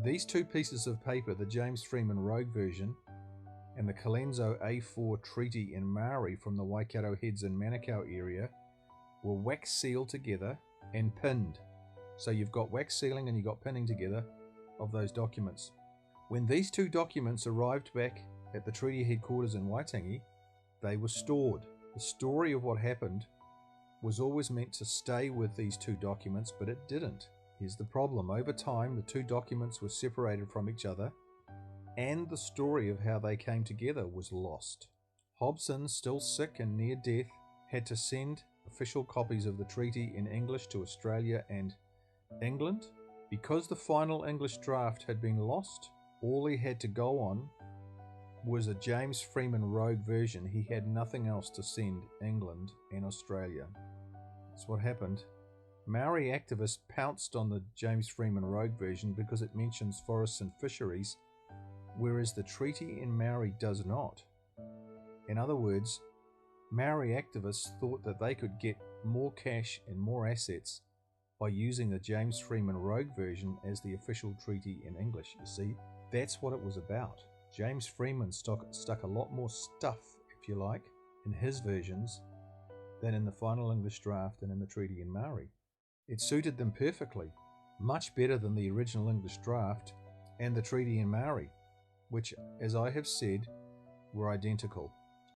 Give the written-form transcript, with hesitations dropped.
These two pieces of paper, the James Freeman Rogue version and the Colenso A4 Treaty in Maori from the Waikato Heads and Manukau area, were wax sealed together and pinned. So you've got wax sealing and you've got pinning together of those documents. When these two documents arrived back at the treaty headquarters in Waitangi, they were stored. The story of what happened was always meant to stay with these two documents, but it didn't. Here's the problem. Over time, the two documents were separated from each other, and the story of how they came together was lost. Hobson, still sick and near death, had to send official copies of the treaty in English to Australia and England. Because the final English draft had been lost, all he had to go on was a James Freeman Rogue version. He had nothing else to send England and Australia. That's what happened. Maori activists pounced on the James Freeman Rogue version because it mentions forests and fisheries, whereas the treaty in Maori does not. In other words, Maori activists thought that they could get more cash and more assets by using the James Freeman Rogue version as the official treaty in English. You see, that's what it was about. James Freeman stuck a lot more stuff, if you like, in his versions than in the final English draft and in the treaty in Maori. It suited them perfectly, much better than the original English draft and the treaty in Maori, which, as I have said, were identical.